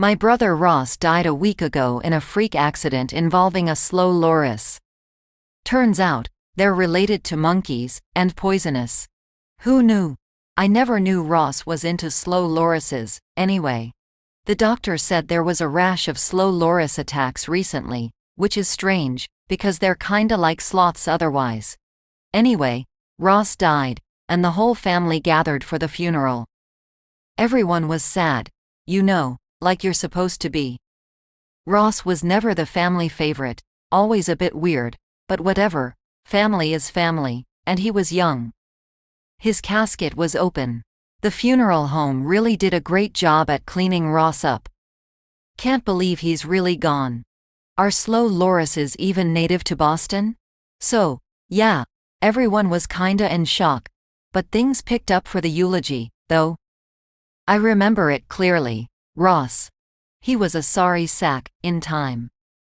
My brother Ross died a week ago in a freak accident involving a slow loris. Turns out, they're related to monkeys, and poisonous. Who knew? I never knew Ross was into slow lorises, anyway. The doctor said there was a rash of slow loris attacks recently, which is strange, because they're kinda like sloths otherwise. Anyway, Ross died, and the whole family gathered for the funeral. Everyone was sad, you know, like you're supposed to be. Ross was never the family favorite, always a bit weird, but whatever, family is family, and he was young. His casket was open. The funeral home really did a great job at cleaning Ross up. Can't believe he's really gone. Are slow lorises even native to Boston? So, yeah, everyone was kinda in shock, but things picked up for the eulogy, though. I remember it clearly. Ross. He was a sorry sack, in time.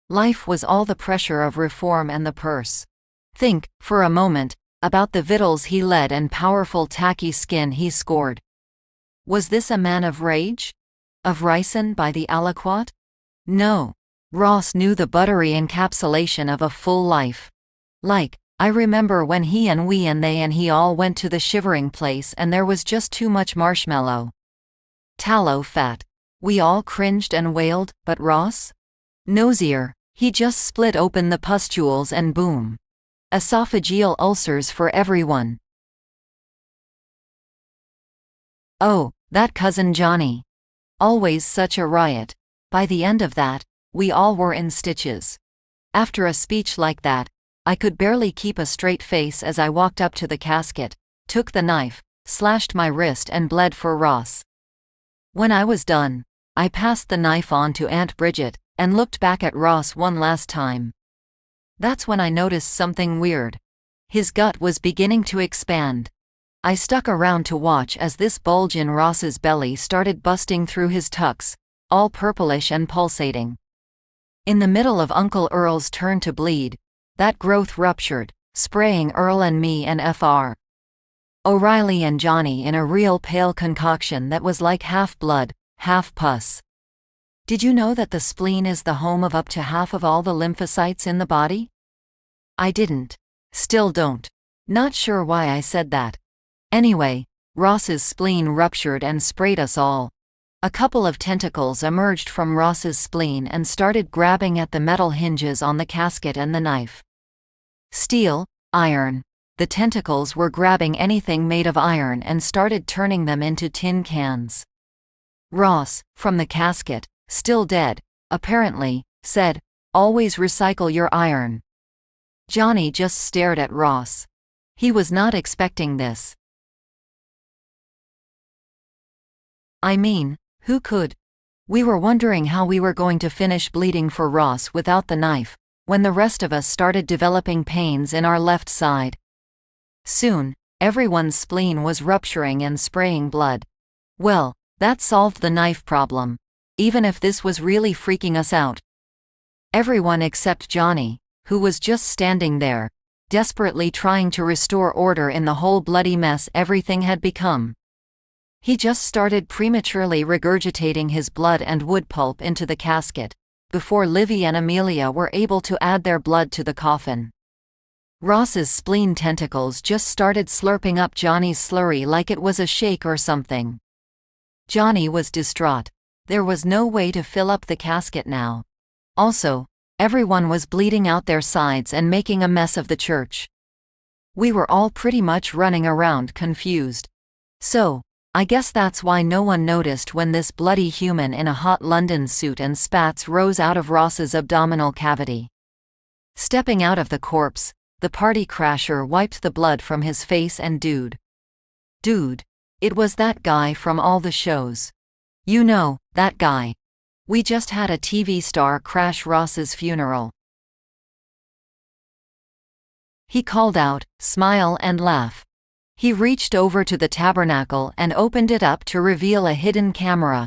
Life was all the pressure of reform and the purse. Think, for a moment, about the victuals he led and powerful tacky skin he scored. Was this a man of rage? Of ricin by the aliquot? No. Ross knew the buttery encapsulation of a full life. Like, I remember when he and we and they and he all went to the shivering place and there was just too much marshmallow. Tallow fat. We all cringed and wailed, but Ross? Nosier, he just split open the pustules and boom. Esophageal ulcers for everyone. Oh, that cousin Johnny. Always such a riot. By the end of that, we all were in stitches. After a speech like that, I could barely keep a straight face as I walked up to the casket, took the knife, slashed my wrist and bled for Ross. When I was done, I passed the knife on to Aunt Bridget, and looked back at Ross one last time. That's when I noticed something weird. His gut was beginning to expand. I stuck around to watch as this bulge in Ross's belly started busting through his tucks, all purplish and pulsating. In the middle of Uncle Earl's turn to bleed, that growth ruptured, spraying Earl and me and Fr. O'Reilly and Johnny in a real pale concoction that was like half blood, half pus. Did you know that the spleen is the home of up to half of all the lymphocytes in the body? I didn't. Still don't. Not sure why I said that. Anyway, Ross's spleen ruptured and sprayed us all. A couple of tentacles emerged from Ross's spleen and started grabbing at the metal hinges on the casket and the knife. Steel, iron. The tentacles were grabbing anything made of iron and started turning them into tin cans. Ross, from the casket, still dead, apparently, said, "Always recycle your iron." Johnny just stared at Ross. He was not expecting this. I mean, who could? We were wondering how we were going to finish bleeding for Ross without the knife, when the rest of us started developing pains in our left side. Soon, everyone's spleen was rupturing and spraying blood. Well, that solved the knife problem, even if this was really freaking us out. Everyone except Johnny, who was just standing there, desperately trying to restore order in the whole bloody mess everything had become. He just started prematurely regurgitating his blood and wood pulp into the casket, before Livy and Amelia were able to add their blood to the coffin. Ross's spleen tentacles just started slurping up Johnny's slurry like it was a shake or something. Johnny was distraught. There was no way to fill up the casket now. Also, everyone was bleeding out their sides and making a mess of the church. We were all pretty much running around confused. So, I guess that's why no one noticed when this bloody human in a hot London suit and spats rose out of Ross's abdominal cavity. Stepping out of the corpse, the party crasher wiped the blood from his face and dude, it was that guy from all the shows. You know, that guy. We just had a TV star crash Ross's funeral. He called out, "Smile and laugh." He reached over to the tabernacle and opened it up to reveal a hidden camera.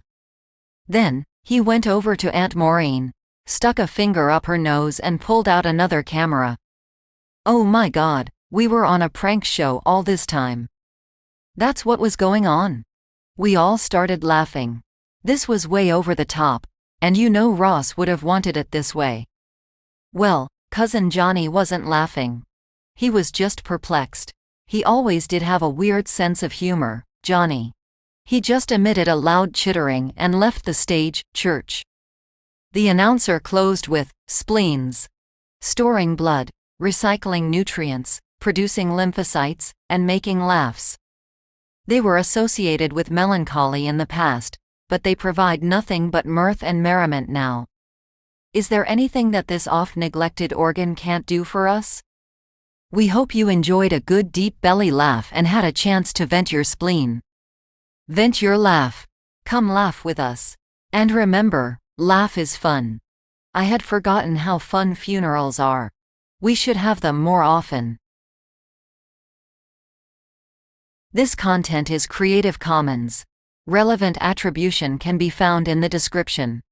Then, he went over to Aunt Maureen, stuck a finger up her nose and pulled out another camera. Oh my God, we were on a prank show all this time. That's what was going on. We all started laughing. This was way over the top, And you know Ross would have wanted it this way. Well, Cousin Johnny wasn't laughing. He was just perplexed. He always did have a weird sense of humor, Johnny. He just emitted a loud chittering and left the stage, church. The announcer closed with, spleens. Storing blood, recycling nutrients, producing lymphocytes, and making laughs. They were associated with melancholy in the past, but they provide nothing but mirth and merriment now. Is there anything that this oft-neglected organ can't do for us? We hope you enjoyed a good deep belly laugh and had a chance to vent your spleen. Vent your laugh. Come laugh with us. And remember, laugh is fun. I had forgotten how fun funerals are. We should have them more often. This content is Creative Commons. Relevant attribution can be found in the description.